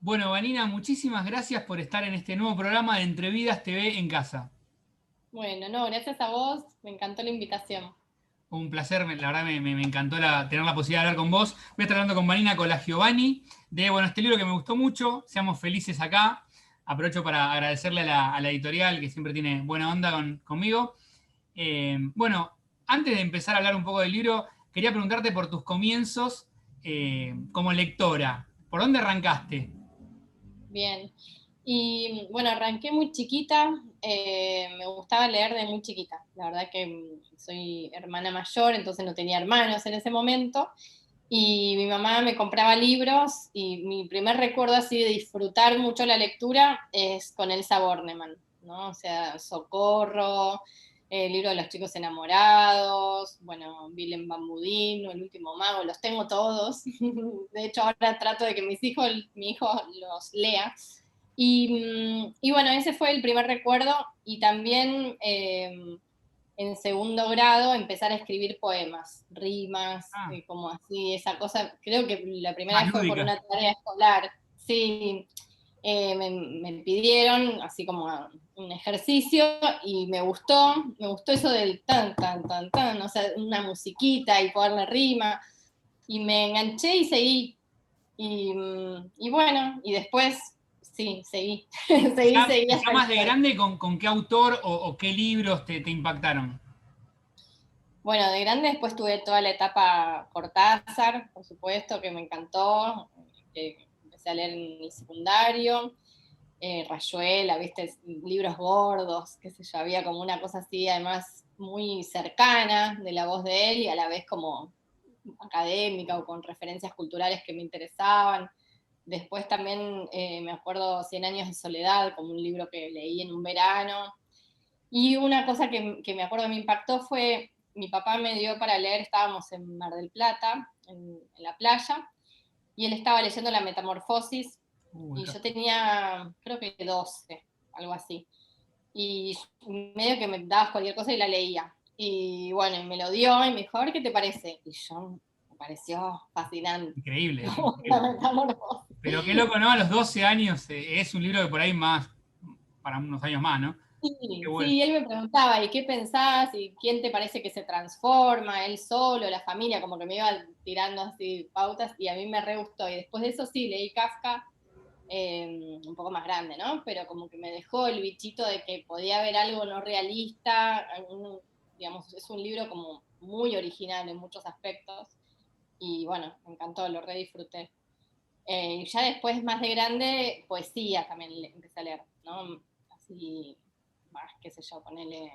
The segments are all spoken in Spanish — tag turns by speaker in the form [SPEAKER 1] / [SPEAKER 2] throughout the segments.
[SPEAKER 1] Bueno, Vanina, muchísimas gracias por estar en este nuevo programa de Entrevidas TV en casa.
[SPEAKER 2] Bueno, no, gracias a vos, me encantó la invitación.
[SPEAKER 1] Un placer, la verdad me encantó tener la posibilidad de hablar con vos. Voy a estar hablando con Vanina Giovanni de este libro que me gustó mucho, Seamos Felices Acá. Aprovecho para agradecerle a la editorial que siempre tiene buena onda conmigo. Bueno, antes de empezar a hablar un poco del libro, quería preguntarte por tus comienzos como lectora. ¿Por dónde arrancaste?
[SPEAKER 2] Bien. Y bueno, arranqué muy chiquita, me gustaba leer de muy chiquita. La verdad que soy hermana mayor, entonces no tenía hermanos en ese momento. Y mi mamá me compraba libros y mi primer recuerdo así de disfrutar mucho la lectura es con Elsa Bornemann, ¿no? O sea, Socorro, el libro de los chicos enamorados, bueno, Willem Van Budín, El último mago, los tengo todos. De hecho, ahora trato de que mi hijo los lea. Y bueno, ese fue el primer recuerdo y también en segundo grado empezar a escribir poemas, rimas,
[SPEAKER 1] Ah,
[SPEAKER 2] como así, esa cosa. Creo que la primera
[SPEAKER 1] más
[SPEAKER 2] vez fue por
[SPEAKER 1] lúdica.
[SPEAKER 2] una tarea escolar. Sí, me pidieron así como un ejercicio y me gustó eso del tan, tan, tan, tan, o sea, una musiquita y ponerle rima. Y me enganché y seguí. Y bueno, y después, sí, seguí, seguí
[SPEAKER 1] Ya
[SPEAKER 2] hasta el
[SPEAKER 1] más de
[SPEAKER 2] final.
[SPEAKER 1] grande, ¿con qué autor o qué libros te impactaron?
[SPEAKER 2] Bueno, de grande después tuve toda la etapa Cortázar, por supuesto, que me encantó, que empecé a leer en el secundario, Rayuela, viste, libros gordos, qué sé yo, había como una cosa así, además muy cercana de la voz de él y a la vez como académica o con referencias culturales que me interesaban. Después también me acuerdo Cien años de soledad, como un libro que leí en un verano. Y una cosa que me acuerdo que me impactó fue, mi papá me dio para leer, estábamos en Mar del Plata, en la playa, y él estaba leyendo La Metamorfosis, y
[SPEAKER 1] Acá.
[SPEAKER 2] yo tenía, creo que 12, algo así. Y medio que me dabas cualquier cosa y la leía. Y bueno, y me lo dio y me dijo, a ver qué te parece. Y yo, me pareció fascinante.
[SPEAKER 1] Increíble,
[SPEAKER 2] La
[SPEAKER 1] increíble.
[SPEAKER 2] Metamorfosis.
[SPEAKER 1] Pero qué loco, ¿no? A los 12 años es un libro que por ahí más, para unos años más, ¿no? Qué
[SPEAKER 2] Sí,
[SPEAKER 1] bueno.
[SPEAKER 2] sí, él me preguntaba, ¿y qué pensás? ¿Y quién te parece que se transforma? ¿Él solo, la familia? Como que me iba tirando así pautas y a mí me re gustó. Y después de eso sí, leí Kafka, un poco más grande, ¿no? Pero como que me dejó el bichito de que podía haber algo no realista, digamos, es un libro como muy original en muchos aspectos. Y bueno, me encantó, lo re disfruté. Y ya después, más de grande, poesía también empecé a leer, ¿no? Así, más, qué sé yo, ponerle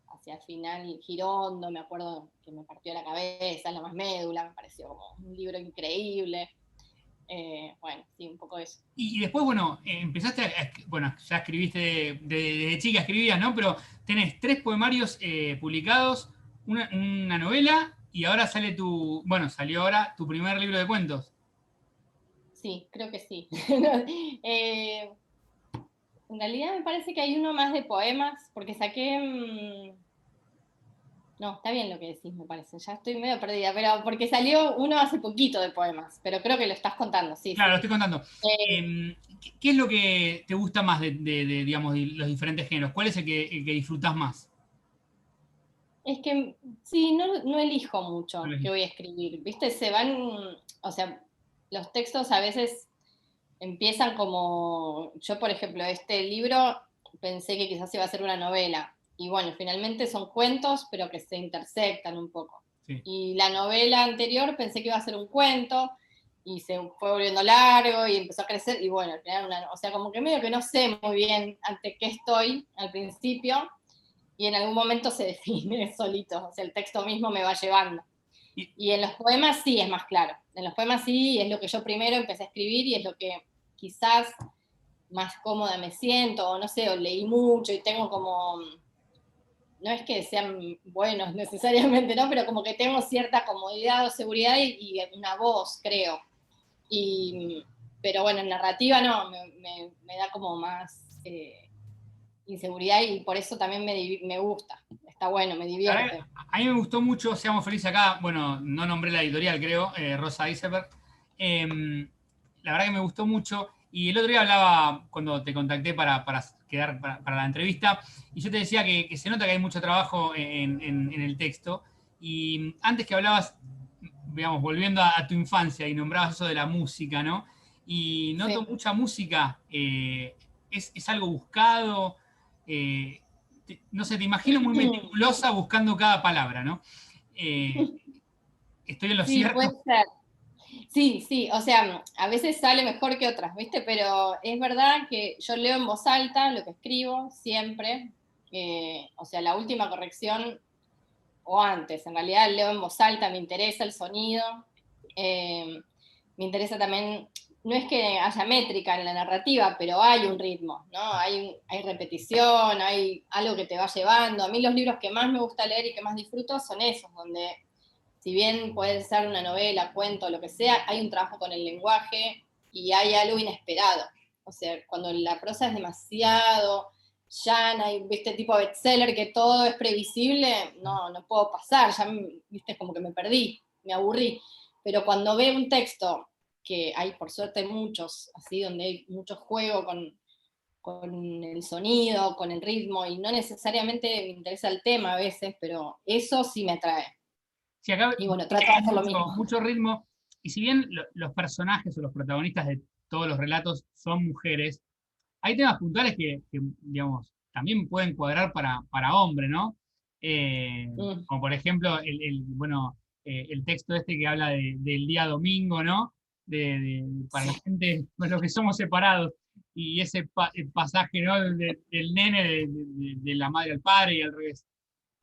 [SPEAKER 2] hacia el final Girondo, me acuerdo que me partió la cabeza, La más médula, me pareció como un libro increíble. Bueno, sí, un poco eso.
[SPEAKER 1] Y después, bueno, empezaste bueno, ya escribiste desde chica, escribías, ¿no? Pero tenés 3 poemarios publicados, una novela, y ahora salió ahora tu primer libro de cuentos.
[SPEAKER 2] Sí, creo que sí. eh, en realidad me parece que hay uno más de poemas, porque saqué no, está bien lo que decís, me parece. Ya estoy medio perdida, pero porque salió uno hace poquito de poemas, pero creo que lo estás contando, sí,
[SPEAKER 1] Claro, lo
[SPEAKER 2] sí.
[SPEAKER 1] estoy contando. ¿Qué es lo que te gusta más digamos, de los diferentes géneros? ¿Cuál es el que disfrutás más?
[SPEAKER 2] Es que sí, no elijo
[SPEAKER 1] No lo
[SPEAKER 2] mucho qué
[SPEAKER 1] elegís.
[SPEAKER 2] voy a escribir, ¿viste? Se van, o sea, los textos a veces empiezan como, yo por ejemplo, este libro pensé que quizás iba a ser una novela, y bueno, finalmente son cuentos, pero que se intersectan un poco.
[SPEAKER 1] Sí.
[SPEAKER 2] Y la novela anterior pensé que iba a ser un cuento, y se fue volviendo largo, y empezó a crecer, y bueno, al final o sea, como que medio que no sé muy bien ante qué estoy al principio, y en algún momento se define solito, o sea, el texto mismo me va llevando.
[SPEAKER 1] Y,
[SPEAKER 2] Y en los poemas sí es más claro, en los poemas sí es lo que yo primero empecé a escribir y es lo que quizás más cómoda me siento, o no sé, o leí mucho y tengo como, no es que sean buenos necesariamente, ¿no? Pero como que tengo cierta comodidad o seguridad y una voz, creo. Y, pero bueno, en narrativa no, me da como más inseguridad y por eso también me gusta, está bueno, me
[SPEAKER 1] la verdad,
[SPEAKER 2] divierte.
[SPEAKER 1] a mí me gustó mucho Seamos Felices Acá. Bueno, no nombré la editorial, creo, Rosa Iceberg. La verdad que me gustó mucho. Y el otro día hablaba, cuando te contacté para quedar para la entrevista, y yo te decía que se nota que hay mucho trabajo en el texto. Y antes que hablabas, digamos, volviendo a tu infancia y nombrabas eso de la música, ¿no? Y noto
[SPEAKER 2] Sí.
[SPEAKER 1] mucha música, es algo buscado, no sé, te imagino muy meticulosa buscando cada palabra, ¿no? Eh, ¿Estoy en lo
[SPEAKER 2] Sí, puede
[SPEAKER 1] cierto?
[SPEAKER 2] ser. Sí, sí, o sea, a veces sale mejor que otras, ¿viste? Pero es verdad que yo leo en voz alta lo que escribo siempre. O sea, la última corrección, o antes, en realidad leo en voz alta, me interesa el sonido. eh, Me interesa también, no es que haya métrica en la narrativa, pero hay un ritmo, ¿no? Hay repetición, hay algo que te va llevando. A mí los libros que más me gusta leer y que más disfruto son esos, donde si bien puede ser una novela, cuento, lo que sea, hay un trabajo con el lenguaje y hay algo inesperado. O sea, cuando la prosa es demasiado llana y, viste, tipo bestseller, que todo es previsible, no puedo pasar, ya, viste, como que me perdí, me aburrí. Pero cuando veo un texto, que hay por suerte muchos, así, donde hay mucho juego con el sonido, con el ritmo, y no necesariamente me interesa el tema a veces, pero eso sí me atrae.
[SPEAKER 1] Sí, acá
[SPEAKER 2] Y bueno, trato de
[SPEAKER 1] hay
[SPEAKER 2] hacer lo mismo.
[SPEAKER 1] mucho ritmo, y si bien los personajes o los protagonistas de todos los relatos son mujeres, hay temas puntuales que, digamos, también pueden cuadrar para hombre, ¿no?
[SPEAKER 2] Mm,
[SPEAKER 1] Como por ejemplo, bueno, el texto este que habla del día domingo, ¿no? Para la
[SPEAKER 2] sí,
[SPEAKER 1] gente, pues los que somos separados, y ese el pasaje, ¿no? Del nene, de la madre al padre y al revés.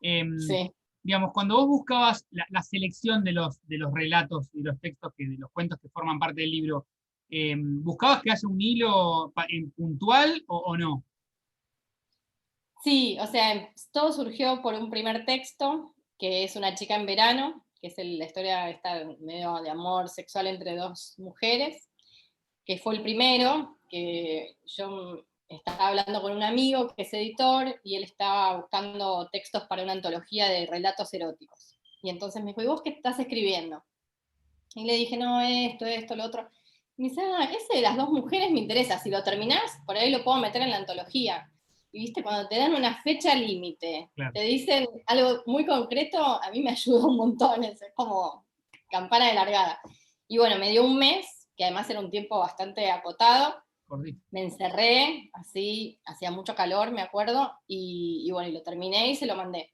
[SPEAKER 1] Em,
[SPEAKER 2] sí.
[SPEAKER 1] digamos, cuando vos buscabas la selección de los relatos y los textos, de los cuentos que forman parte del libro, ¿buscabas que haya un hilo puntual o no?
[SPEAKER 2] Sí, o sea, todo surgió por un primer texto, que es Una chica en verano, que es la historia esta medio de amor sexual entre dos mujeres, que fue el primero, que yo estaba hablando con un amigo que es editor y él estaba buscando textos para una antología de relatos eróticos. Y entonces me dijo, ¿y vos qué estás escribiendo? Y le dije, no, esto, lo otro. Y me dice, ese de las dos mujeres me interesa, si lo terminás, por ahí lo puedo meter en la antología. Y viste, cuando te dan una fecha límite,
[SPEAKER 1] Claro.
[SPEAKER 2] te dicen algo muy concreto, a mí me ayuda un montón, es como campana de largada. Y bueno, me dio un mes, que además era un tiempo bastante acotado,
[SPEAKER 1] Correcto.
[SPEAKER 2] me encerré, así, hacía mucho calor, me acuerdo, y bueno, y lo terminé y se lo mandé.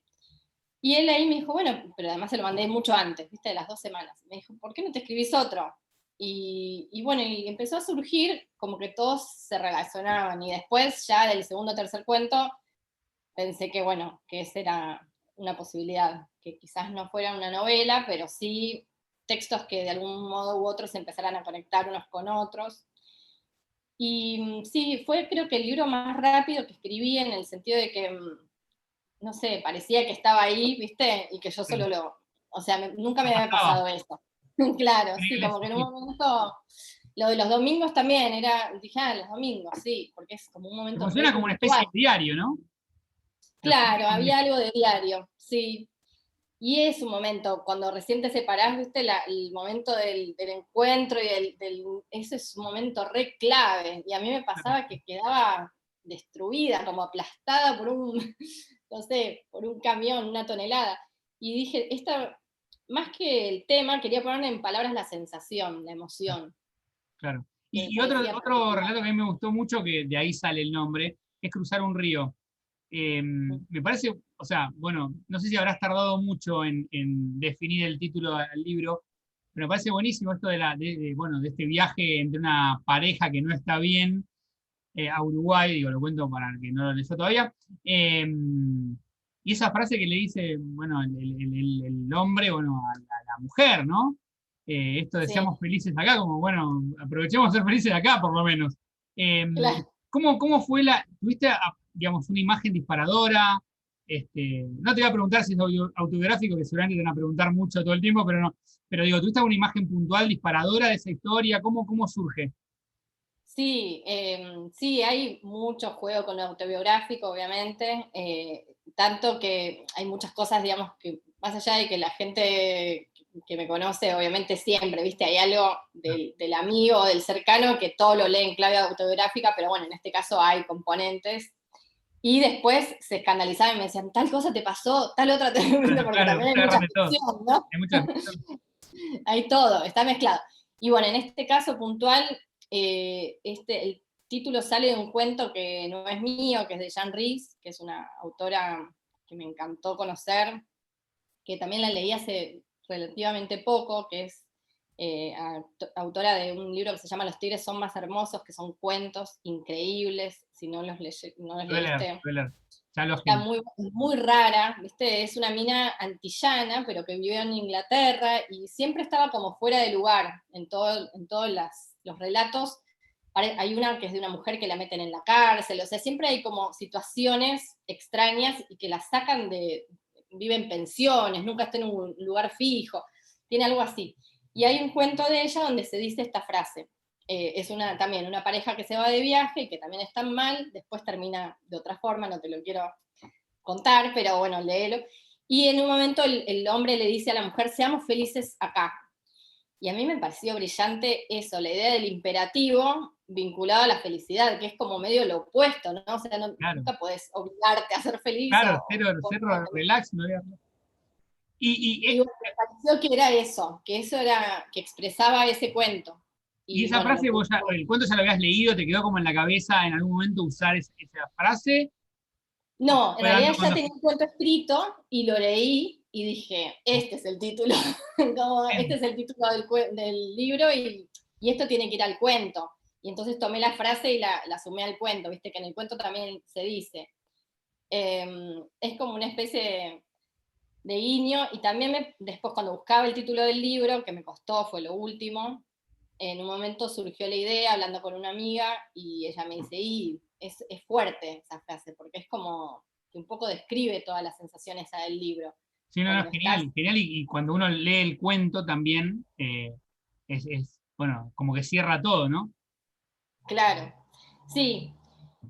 [SPEAKER 2] Y él ahí me dijo, bueno, pero además se lo mandé mucho antes, viste, de las 2 semanas. Me dijo, ¿por qué no te escribís otro? Y bueno, y empezó a surgir como que todos se relacionaban. Y después, ya del segundo o tercer cuento, pensé que, bueno, que esa era una posibilidad, que quizás no fuera una novela, pero sí textos que de algún modo u otro se empezaran a conectar unos con otros. Y sí, fue creo que el libro más rápido que escribí en el sentido de que no sé, parecía que estaba ahí, ¿viste? Y que yo
[SPEAKER 1] Claro.
[SPEAKER 2] solo o sea, nunca
[SPEAKER 1] Lo
[SPEAKER 2] me había
[SPEAKER 1] pasaba.
[SPEAKER 2] pasado eso. Claro, sí,
[SPEAKER 1] Increíble,
[SPEAKER 2] como que
[SPEAKER 1] sí,
[SPEAKER 2] en un
[SPEAKER 1] sí.
[SPEAKER 2] momento, lo de los domingos también, dije, los domingos, sí, porque es como un
[SPEAKER 1] Que
[SPEAKER 2] momento re
[SPEAKER 1] funciona como una especie
[SPEAKER 2] puntual.
[SPEAKER 1] de diario, ¿no? Lo escribí
[SPEAKER 2] Claro,
[SPEAKER 1] como un
[SPEAKER 2] había algo de diario, sí. Y es un momento, cuando recién te separás, ¿viste? El momento del encuentro y ese es un momento re clave. Y a mí me
[SPEAKER 1] diario.
[SPEAKER 2] pasaba que quedaba destruida, como aplastada por un, no sé, por un camión, una tonelada. Y dije, más que el tema, quería poner en palabras la sensación, la emoción,
[SPEAKER 1] Claro.
[SPEAKER 2] que me
[SPEAKER 1] Y otro,
[SPEAKER 2] parecía
[SPEAKER 1] otro
[SPEAKER 2] particular.
[SPEAKER 1] relato que a mí me gustó mucho, que de ahí sale el nombre, es Cruzar un río. Me parece, o sea, bueno, no sé si habrás tardado mucho en definir el título al libro, pero me parece buenísimo esto bueno, de este viaje entre una pareja que no está bien a Uruguay, digo, lo cuento para el que no lo leyó todavía. eh, y esa frase que le dice, bueno, el hombre, bueno, a la mujer, ¿no? Esto de
[SPEAKER 2] Sí,
[SPEAKER 1] seamos felices acá, como, bueno, aprovechemos de ser felices acá, por lo menos. Eh,
[SPEAKER 2] claro.
[SPEAKER 1] ¿cómo fue tuviste, digamos, una imagen disparadora? No te voy a preguntar si es autobiográfico, que seguramente te van a preguntar mucho todo el tiempo, pero no. Pero digo, ¿tuviste una imagen puntual disparadora de esa historia? ¿Cómo surge?
[SPEAKER 2] Sí, sí, hay mucho juego con lo autobiográfico, obviamente, tanto que hay muchas cosas, digamos, que más allá de que la gente que me conoce, obviamente siempre, ¿viste? Hay algo del amigo o del cercano que todo lo lee en clave autobiográfica, pero bueno, en este caso hay componentes. Y después se escandalizaban y me decían, tal cosa te pasó, tal otra te porque
[SPEAKER 1] Claro,
[SPEAKER 2] también hay
[SPEAKER 1] te
[SPEAKER 2] mucha
[SPEAKER 1] agarran de todo.
[SPEAKER 2] ficción, ¿no?
[SPEAKER 1] Hay mucha ficción.
[SPEAKER 2] Hay todo, está mezclado. Y bueno, en este caso puntual, el título sale de un cuento que no es mío, que es de Jean Rhys, que es una autora que me encantó conocer, que también la leí hace relativamente poco, que es autora de un libro que se llama Los tigres son más hermosos, que son cuentos increíbles, si no los, no los leíste.
[SPEAKER 1] Spoiler. Ya lo
[SPEAKER 2] Está
[SPEAKER 1] agendo.
[SPEAKER 2] muy rara, ¿viste? Es una mina antillana, pero que vivió en Inglaterra y siempre estaba como fuera de lugar en todos los relatos. Hay una que es de una mujer que la meten en la cárcel, o sea, siempre hay como situaciones extrañas y que la sacan vive en pensiones, nunca está en un lugar fijo, tiene algo así. Y hay un cuento de ella donde se dice esta frase. Es también una pareja que se va de viaje y que también están mal, después termina de otra forma, no te lo quiero contar, pero bueno, léelo. Y en un momento el hombre le dice a la mujer, seamos felices acá. Y a mí me pareció brillante eso, la idea del imperativo vinculado a la felicidad, que es como medio lo opuesto, ¿no? O sea,
[SPEAKER 1] Claro,
[SPEAKER 2] nunca podés obligarte a ser feliz
[SPEAKER 1] claro,
[SPEAKER 2] o
[SPEAKER 1] cero relax. No había...
[SPEAKER 2] y bueno, me pareció que era eso, que eso era, que expresaba ese cuento.
[SPEAKER 1] y
[SPEAKER 2] Y
[SPEAKER 1] esa
[SPEAKER 2] bueno,
[SPEAKER 1] frase, el cuento ya lo habías leído, te quedó como en la cabeza en algún momento usar esa frase, o
[SPEAKER 2] no, en
[SPEAKER 1] fue
[SPEAKER 2] realidad
[SPEAKER 1] dando
[SPEAKER 2] ya
[SPEAKER 1] cuando...
[SPEAKER 2] tenía un cuento escrito y lo leí y dije, este es el título, este es el título del libro y esto tiene que ir al cuento. Y entonces tomé la frase y la sumé al cuento, viste que en el cuento también se dice. Es como una especie de guiño y también después cuando buscaba el título del libro, que me costó, fue lo último, en un momento surgió la idea hablando con una amiga y ella me dice, y es fuerte esa frase, porque es como que un poco describe todas las sensaciones del libro.
[SPEAKER 1] Sí, no, no,
[SPEAKER 2] Cuando estás,
[SPEAKER 1] genial, genial, y cuando uno lee el cuento también, bueno, como que cierra todo, ¿no?
[SPEAKER 2] claro, sí,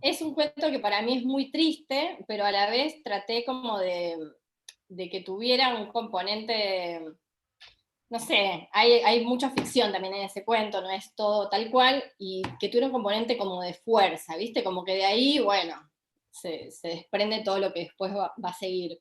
[SPEAKER 2] es un cuento que para mí es muy triste, pero a la vez traté como de que tuviera un componente, no sé, hay mucha ficción también en ese cuento, no es todo tal cual, y que tuviera un componente como de fuerza, ¿viste? Como que de ahí, bueno, se desprende todo lo que después va a seguir.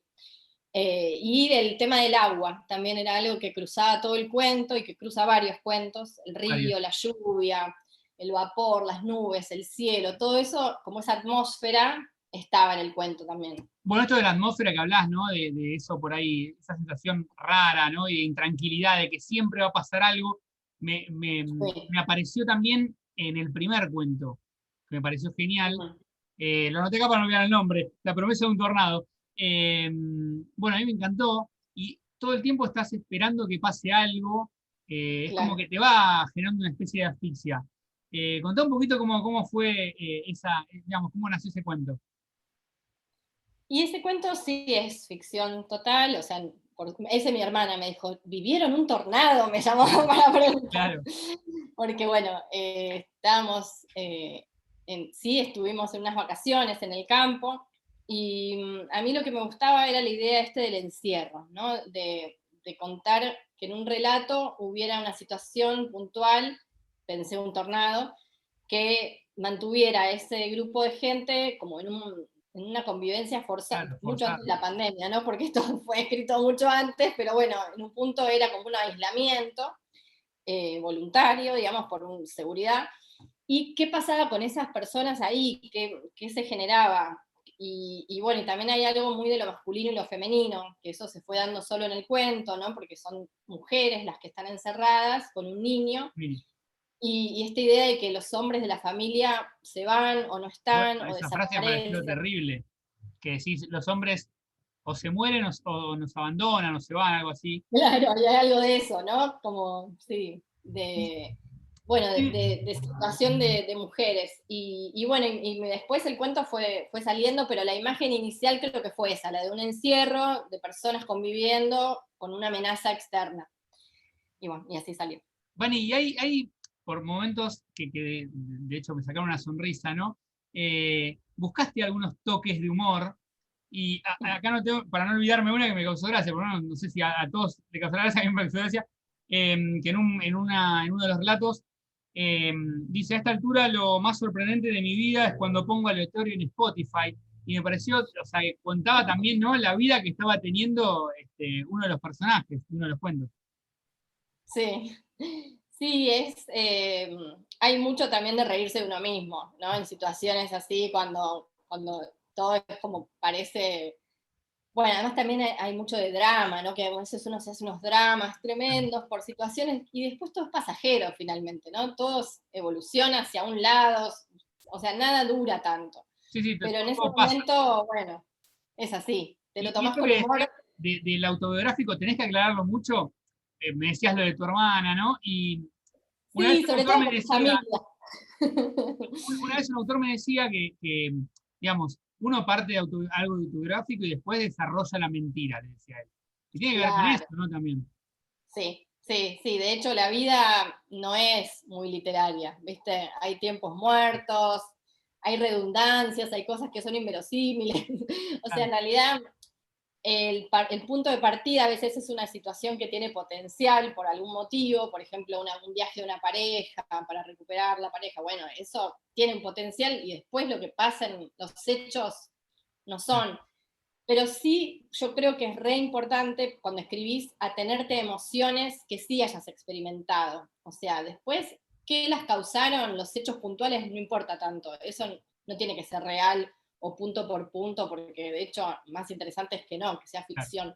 [SPEAKER 2] Y el tema del agua, también era algo que cruzaba todo el cuento y que cruza varios cuentos, el río,
[SPEAKER 1] Varios.
[SPEAKER 2] la lluvia, el vapor, las nubes, el cielo, todo eso, como esa atmósfera, estaba en el cuento también.
[SPEAKER 1] Bueno, esto de la atmósfera que hablás, ¿no? De eso por ahí, esa sensación rara, ¿no? Y de intranquilidad, de que siempre va a pasar algo,
[SPEAKER 2] Sí.
[SPEAKER 1] me apareció también en el primer cuento, que me pareció genial.
[SPEAKER 2] Ujú.
[SPEAKER 1] Lo anoté acá para no olvidar el nombre, La promesa de un tornado. Bueno, a mí me encantó, y todo el tiempo estás esperando que pase algo, es como
[SPEAKER 2] Claro.
[SPEAKER 1] que te va generando una especie de asfixia. Contá un poquito cómo fue digamos, cómo nació ese cuento.
[SPEAKER 2] Y ese cuento sí es ficción total, o sea, ese mi hermana me dijo, ¿vivieron un tornado? Me llamó para preguntar.
[SPEAKER 1] Claro.
[SPEAKER 2] Porque bueno, estábamos, sí, estuvimos en unas vacaciones en el campo y a mí lo que me gustaba era la idea del encierro, ¿no? De contar que en un relato hubiera una situación puntual, pensé un tornado, que mantuviera a ese grupo de gente como en una convivencia forzada,
[SPEAKER 1] Claro,
[SPEAKER 2] mucho
[SPEAKER 1] forzar.
[SPEAKER 2] antes de la pandemia, ¿no? Porque esto fue escrito mucho antes, pero bueno, en un punto era como un aislamiento voluntario, digamos, por seguridad. ¿Y qué pasaba con esas personas ahí? ¿Qué se generaba? Y bueno, y también hay algo muy de lo masculino y lo femenino, que eso se fue dando solo en el cuento, ¿no? Porque son mujeres las que están encerradas con un niño,
[SPEAKER 1] Sí.
[SPEAKER 2] y esta idea de que los hombres de la familia se van o no
[SPEAKER 1] Bueno,
[SPEAKER 2] están o
[SPEAKER 1] esa frase me pareció
[SPEAKER 2] desaparecen.
[SPEAKER 1] terrible, que decís, los hombres o se mueren o nos abandonan o se van, algo así.
[SPEAKER 2] Claro, hay algo de eso, ¿no? Como, sí,
[SPEAKER 1] Y,
[SPEAKER 2] bueno,
[SPEAKER 1] y-
[SPEAKER 2] de situación de mujeres. Y bueno, y después el cuento fue saliendo, pero la imagen inicial creo que fue esa, la de un encierro de personas conviviendo con una amenaza externa. Y bueno, y así salió.
[SPEAKER 1] Vani, y hay por momentos que de hecho me sacaron una sonrisa, ¿no? Buscaste algunos toques de humor, Y acá no tengo, para no olvidarme una que me causó gracia, por lo menos no sé si a todos le causará gracia, a mí me causó gracia, que en uno de los relatos dice, a esta altura lo más sorprendente de mi vida es cuando pongo aleatorio en Spotify. Y me pareció, o sea, que contaba también, ¿no?, la vida que estaba teniendo uno de los personajes, uno de los cuentos.
[SPEAKER 2] Sí, sí, hay mucho también de reírse de uno mismo, ¿no? En situaciones así, cuando todo es como parece. Bueno, además también hay mucho de drama, ¿no? Que a veces uno se hace unos dramas tremendos por situaciones y después todo es pasajero finalmente, ¿no? Todo evoluciona hacia un lado, o sea, nada dura tanto.
[SPEAKER 1] Sí, sí,
[SPEAKER 2] Pero en ese
[SPEAKER 1] todo pasa.
[SPEAKER 2] momento, bueno, es así, te lo
[SPEAKER 1] Y
[SPEAKER 2] tomás
[SPEAKER 1] esto
[SPEAKER 2] con
[SPEAKER 1] que decís
[SPEAKER 2] humor.
[SPEAKER 1] del autobiográfico, tenés que aclararlo mucho. Me decías lo de tu hermana, ¿no? Y una vez
[SPEAKER 2] Sí,
[SPEAKER 1] un
[SPEAKER 2] sobre
[SPEAKER 1] autor
[SPEAKER 2] todo
[SPEAKER 1] me
[SPEAKER 2] por mi
[SPEAKER 1] decía,
[SPEAKER 2] familia.
[SPEAKER 1] una vez un autor me decía digamos, uno parte de algo autobiográfico y después desarrolla la mentira, le decía él. Y tiene que ver con eso,
[SPEAKER 2] Claro,
[SPEAKER 1] ¿no? También.
[SPEAKER 2] sí, sí, sí. De hecho, la vida no es muy literaria, ¿viste? Hay tiempos muertos, hay redundancias, hay cosas que son inverosímiles. O sea,
[SPEAKER 1] Claro,
[SPEAKER 2] en realidad el punto de partida a veces es una situación que tiene potencial por algún motivo, por ejemplo, un viaje de una pareja para recuperar la pareja. Bueno, eso tiene un potencial y después lo que pasa en los hechos no
[SPEAKER 1] claro,
[SPEAKER 2] son. Pero sí, yo creo que es re importante cuando escribís atenerte a emociones que sí hayas experimentado. O sea, después, ¿qué las causaron? Los hechos puntuales no importa tanto. Eso no tiene que ser real o punto por punto, porque de hecho más interesante es que no, que sea
[SPEAKER 1] claro.
[SPEAKER 2] ficción.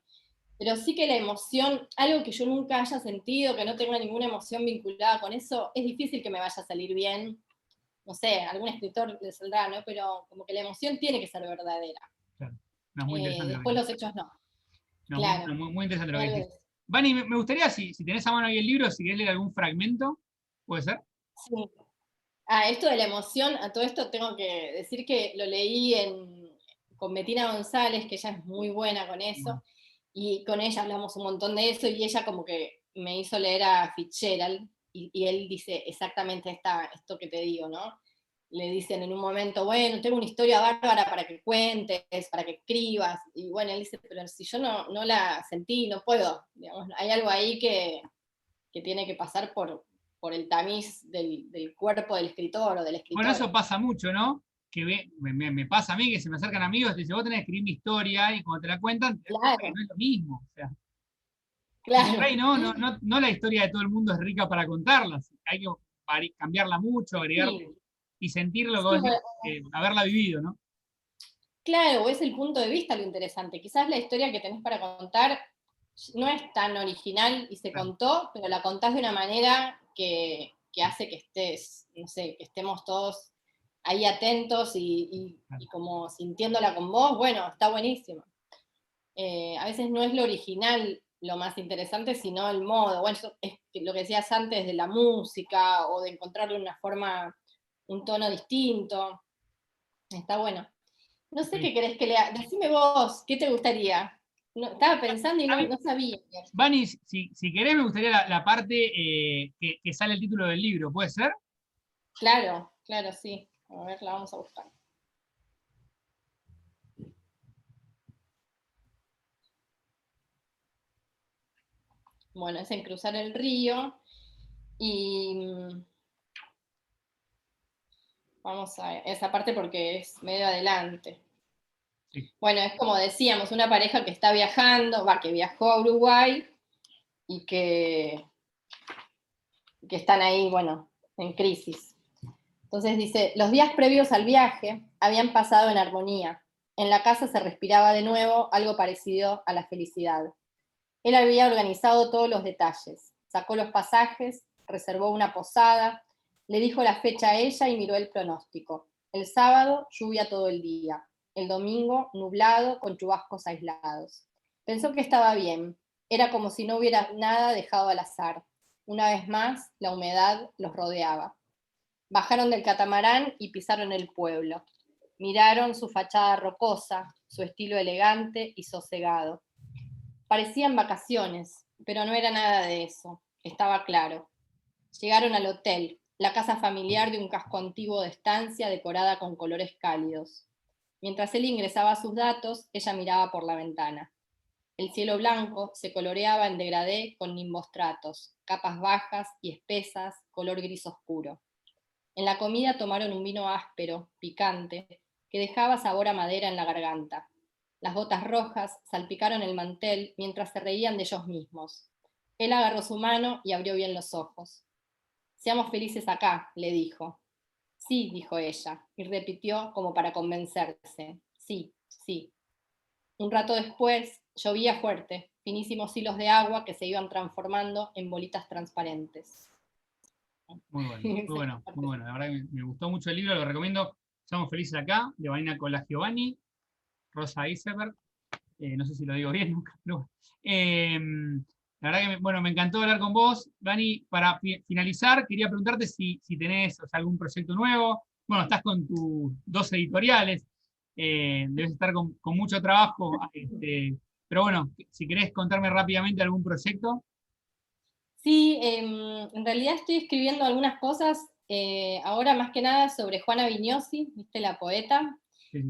[SPEAKER 2] Pero sí que la emoción, algo que yo nunca haya sentido, que no tenga ninguna emoción vinculada con eso, es difícil que me vaya a salir bien. No sé, algún escritor le saldrá, ¿no? Pero como que la emoción tiene que ser verdadera.
[SPEAKER 1] Claro. No, es muy interesante lo que
[SPEAKER 2] Después
[SPEAKER 1] decís.
[SPEAKER 2] los hechos no.
[SPEAKER 1] No, muy,
[SPEAKER 2] Claro,
[SPEAKER 1] muy interesante lo
[SPEAKER 2] hay
[SPEAKER 1] que
[SPEAKER 2] algo de
[SPEAKER 1] decís.
[SPEAKER 2] eso.
[SPEAKER 1] Vani, me gustaría, si tenés a mano ahí el libro, si querés leer algún fragmento, ¿puede ser?
[SPEAKER 2] Sí. Esto de la emoción, a todo esto tengo que decir que lo leí con Betina González, que ella es muy buena con
[SPEAKER 1] Bueno,
[SPEAKER 2] eso, y con ella hablamos un montón de eso, y ella como que me hizo leer a Fitzgerald, y él dice exactamente esto que te digo, ¿no? Le dicen en un momento, bueno, tengo una historia bárbara para que cuentes, para que escribas, y bueno, él dice, pero si yo no la sentí, no puedo, digamos, hay algo ahí que tiene que pasar por el tamiz del cuerpo del escritor o de la
[SPEAKER 1] bueno,
[SPEAKER 2] escritora.
[SPEAKER 1] eso pasa mucho, ¿no? Me pasa a mí que se me acercan amigos y dicen, vos tenés que escribir mi historia y cuando te la cuentan, te das cuenta que
[SPEAKER 2] Claro,
[SPEAKER 1] no es lo mismo. O sea, y por ahí
[SPEAKER 2] claro.
[SPEAKER 1] no la historia de todo el mundo es rica para contarlas. Hay que cambiarla mucho, agregarle
[SPEAKER 2] Sí,
[SPEAKER 1] y sentir lo que
[SPEAKER 2] sí,
[SPEAKER 1] vos decís, haberla vivido, ¿no?
[SPEAKER 2] claro, es el punto de vista lo interesante. Quizás la historia que tenés para contar no es tan original y se
[SPEAKER 1] Claro,
[SPEAKER 2] contó, pero la contás de una manera que hace que estés, no sé, que estemos todos ahí atentos
[SPEAKER 1] claro.
[SPEAKER 2] y como sintiéndola con vos, bueno, está buenísimo. A veces no es lo original lo más interesante, sino el modo. Bueno, eso es lo que decías antes de la música o de encontrarle una forma, un tono distinto. Está bueno. No sé
[SPEAKER 1] Sí.
[SPEAKER 2] qué querés que lea. Decime vos, ¿qué te gustaría? No, estaba pensando y
[SPEAKER 1] A mí,
[SPEAKER 2] no sabía.
[SPEAKER 1] Vani, si querés, me gustaría la parte que sale el título del libro, ¿puede ser?
[SPEAKER 2] Claro, claro, sí. A ver, la vamos a buscar. Bueno, es en cruzar el río y vamos a esa parte porque es medio adelante.
[SPEAKER 1] Sí.
[SPEAKER 2] Bueno, es como decíamos, una pareja que está viajando, que viajó a Uruguay y que están ahí, bueno, en crisis. Entonces dice, los días previos al viaje habían pasado en armonía. En la casa se respiraba de nuevo algo parecido a la felicidad. Él había organizado todos los detalles, sacó los pasajes, reservó una posada, le dijo la fecha a ella y miró el pronóstico. El sábado, lluvia todo el día. El domingo, nublado, con chubascos aislados. Pensó que estaba bien. Era como si no hubiera nada dejado al azar. Una vez más, la humedad los rodeaba. Bajaron del catamarán y pisaron el pueblo. Miraron su fachada rocosa, su estilo elegante y sosegado. Parecían vacaciones, pero no era nada de eso, estaba claro. Llegaron al hotel, la casa familiar de un casco antiguo de estancia decorada con colores cálidos. Mientras él ingresaba sus datos, ella miraba por la ventana. El cielo blanco se coloreaba en degradé con nimbostratos, capas bajas y espesas, color gris oscuro. En la comida tomaron un vino áspero, picante, que dejaba sabor a madera en la garganta. Las botas rojas salpicaron el mantel mientras se reían de ellos mismos. Él agarró su mano y abrió bien los ojos. Seamos felices acá, le dijo. Sí, dijo ella, y repitió como para convencerse. Sí, sí. Un rato después, llovía fuerte, finísimos hilos de agua que se iban transformando en bolitas transparentes.
[SPEAKER 1] Muy bueno, muy bueno, muy bueno. La verdad que me gustó mucho el libro, lo recomiendo. Somos felices acá, de Vanina Giovanni, Rosa Iserberg. No sé si lo digo bien nunca, pero la verdad que bueno, me encantó hablar con vos. Dani, para finalizar, quería preguntarte si tenés, o sea, algún proyecto nuevo. Bueno, estás con tus 2 editoriales, debes estar con mucho trabajo, pero bueno, si querés contarme rápidamente algún proyecto.
[SPEAKER 2] Sí, en realidad estoy escribiendo algunas cosas, ahora más que nada sobre Juana Viñosi, ¿viste? La poeta.
[SPEAKER 1] Sí,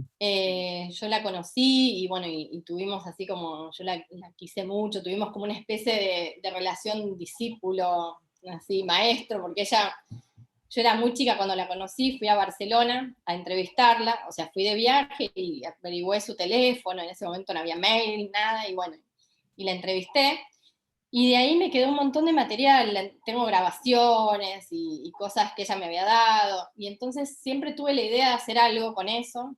[SPEAKER 2] Yo la conocí y bueno, y tuvimos así como, yo la quise mucho, tuvimos como una especie de relación discípulo, así, maestro, porque ella, yo era muy chica cuando la conocí, fui a Barcelona a entrevistarla, o sea, fui de viaje y averigüé su teléfono, en ese momento no había mail, nada, y bueno, y la entrevisté. Y de ahí me quedó un montón de material, tengo grabaciones y cosas que ella me había dado, y entonces siempre tuve la idea de hacer algo con eso.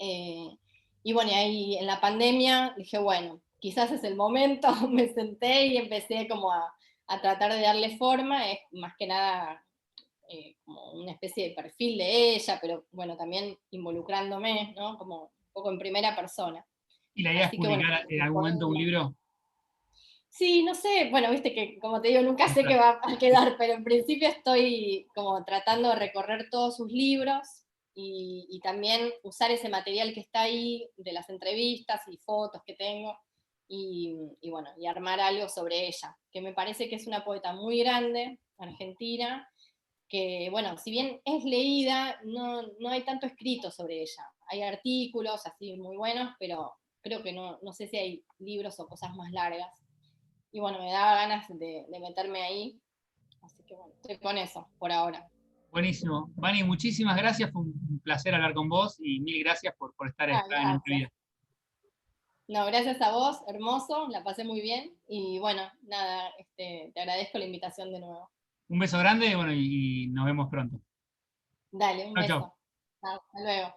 [SPEAKER 2] Y bueno, ahí en la pandemia dije, bueno, quizás es el momento, me senté y empecé como a tratar de darle forma, es más que nada como una especie de perfil de ella, pero bueno, también involucrándome, ¿no? Como un poco en primera persona.
[SPEAKER 1] y la idea es
[SPEAKER 2] Así que bueno,
[SPEAKER 1] publicar en algún momento un libro.
[SPEAKER 2] sí, no sé, bueno, viste que como te digo, nunca sé qué va a quedar, pero en principio estoy como tratando de recorrer todos sus libros y también usar ese material que está ahí de las entrevistas y fotos que tengo y bueno, y armar algo sobre ella, que me parece que es una poeta muy grande, argentina, que bueno, si bien es leída, no hay tanto escrito sobre ella. Hay artículos así muy buenos, pero creo que no sé si hay libros o cosas más largas. Y bueno, me daba ganas de meterme ahí, así que bueno, estoy con eso por ahora.
[SPEAKER 1] Buenísimo. Vani, muchísimas gracias, fue un placer hablar con vos y mil gracias por estar
[SPEAKER 2] Ah,
[SPEAKER 1] acá en mi
[SPEAKER 2] gracias.
[SPEAKER 1] vida.
[SPEAKER 2] No, gracias a vos, hermoso, la pasé muy bien y bueno, nada, te agradezco la invitación de nuevo.
[SPEAKER 1] Un beso grande, bueno, y nos vemos pronto.
[SPEAKER 2] Dale, un
[SPEAKER 1] Chau, chau.
[SPEAKER 2] beso. Hasta luego.